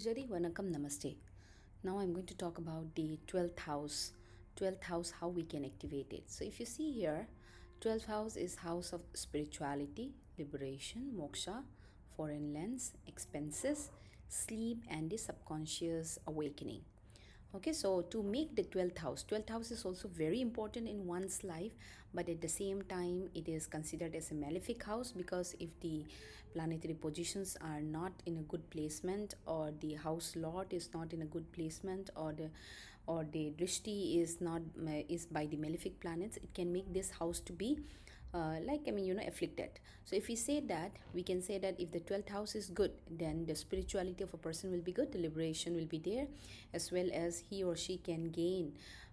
Jari Vanakkam Namaste. Now I'm going to talk about the 12th house. 12th house, how we can activate it. So if you see here, 12th house is house of spirituality, liberation, moksha, foreign lands, expenses, sleep, and the subconscious awakening. Okay, so to make the 12th house is also very important in one's life, but at the same time, it is considered as a malefic house because if the planetary positions are not in a good placement, or the house lord is not in a good placement, or the drishti is not is by the malefic planets, it can make this house to be afflicted. So if we say that, we can say that if the 12th house is good, then the spirituality of a person will be good, the liberation will be there, as well as he or she can gain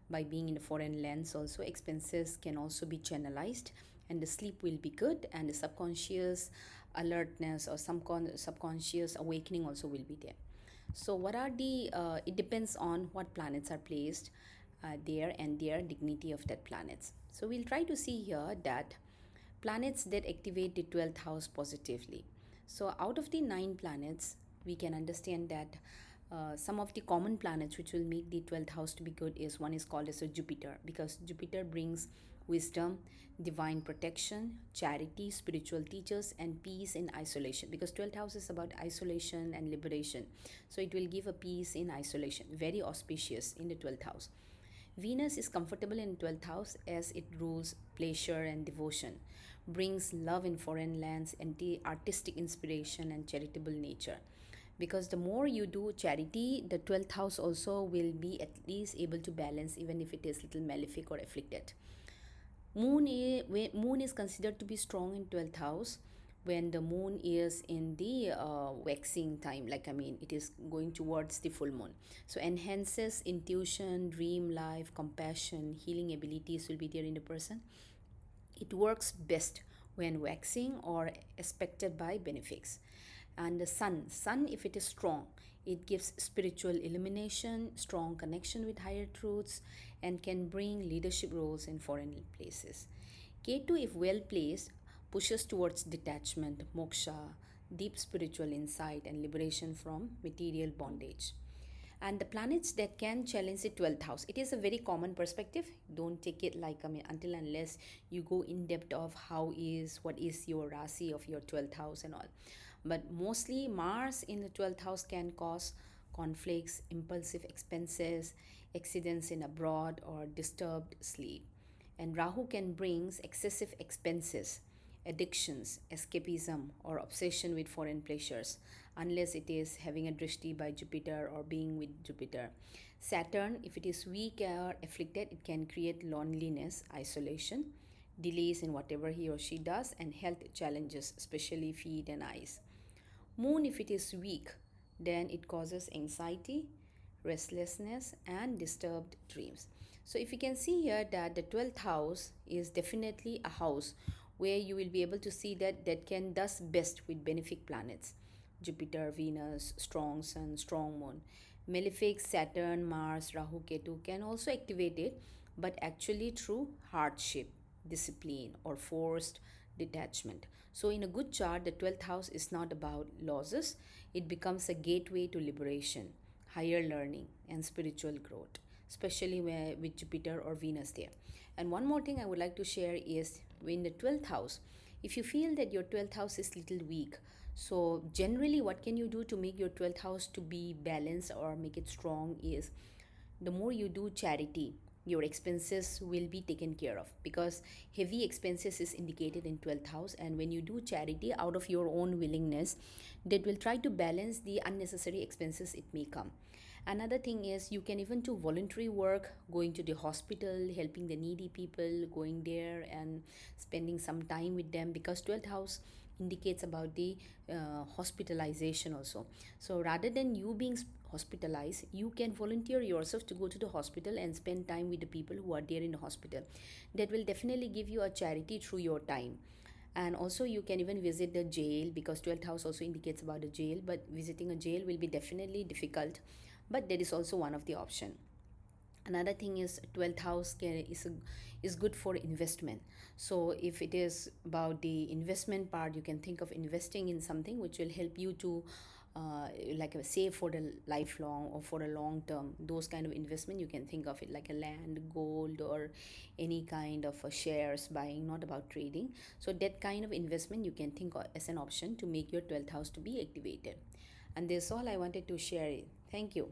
by being in the foreign lands. Also, expenses can also be channelized, and the sleep will be good, and the subconscious alertness or some subconscious awakening also will be there. So what are the it depends on what planets are placed there and their dignity of that planets. So we'll try to see here that planets that activate the 12th house positively. So out of the 9 planets, we can understand that some of the common planets which will make the 12th house to be good is one is called as a Jupiter, because Jupiter brings wisdom, divine protection, charity, spiritual teachers, and peace in isolation, because 12th house is about isolation and liberation. So it will give a peace in isolation, very auspicious in the 12th house. Venus is comfortable in 12th house as it rules pleasure and devotion, brings love in foreign lands, and the artistic inspiration and charitable nature. Because the more you do charity, the 12th house also will be at least able to balance, even if it is little malefic or afflicted. Moon is considered to be strong in 12th house when the moon is in the waxing time, like it is going towards the full moon. So enhances intuition, dream life, compassion, healing abilities will be there in the person. It works best when waxing or aspected by benefics. And the sun, if it is strong, it gives spiritual illumination, strong connection with higher truths, and can bring leadership roles in foreign places. Ketu, if well placed, pushes towards detachment, moksha, deep spiritual insight, and liberation from material bondage. And the planets that can challenge the 12th house, it is a very common perspective. Don't take it like, until unless you go in depth of what is your rasi of your 12th house and all. But mostly Mars in the 12th house can cause conflicts, impulsive expenses, accidents in abroad, or disturbed sleep. And Rahu can bring excessive expenses, addictions, escapism, or obsession with foreign pleasures, unless it is having a drishti by Jupiter or being with Jupiter. Saturn, if it is weak or afflicted, it can create loneliness, isolation, delays in whatever he or she does, and health challenges, especially feet and eyes. Moon, if it is weak, then it causes anxiety, restlessness, and disturbed dreams. So, if you can see here that the 12th house is definitely a house where you will be able to see that can does best with benefic planets: Jupiter, Venus, strong Sun, strong Moon. Malefic Saturn, Mars, Rahu, Ketu can also activate it, but actually through hardship, discipline, or forced detachment. So, in a good chart, the 12th house is not about losses, it becomes a gateway to liberation, higher learning, and spiritual growth, especially with Jupiter or Venus there. And one more thing I would like to share is in the 12th house, if you feel that your 12th house is little weak, so generally what can you do to make your 12th house to be balanced or make it strong is the more you do charity, your expenses will be taken care of, because heavy expenses is indicated in 12th house, and when you do charity out of your own willingness, that will try to balance the unnecessary expenses it may come. Another thing is you can even do voluntary work, going to the hospital, helping the needy people, going there and spending some time with them, because 12th house indicates about the hospitalization also. So rather than you being hospitalized, you can volunteer yourself to go to the hospital and spend time with the people who are there in the hospital. That will definitely give you a charity through your time. And also you can even visit the jail, because 12th house also indicates about the jail, but visiting a jail will be definitely difficult, but that is also one of the option. Another thing is 12th house is good for investment. So if it is about the investment part, you can think of investing in something which will help you to like a save for the lifelong or for a long term, those kind of investment, you can think of it like a land, gold, or any kind of shares buying, not about trading. So that kind of investment you can think of as an option to make your 12th house to be activated. And this all I wanted to share it. Thank you.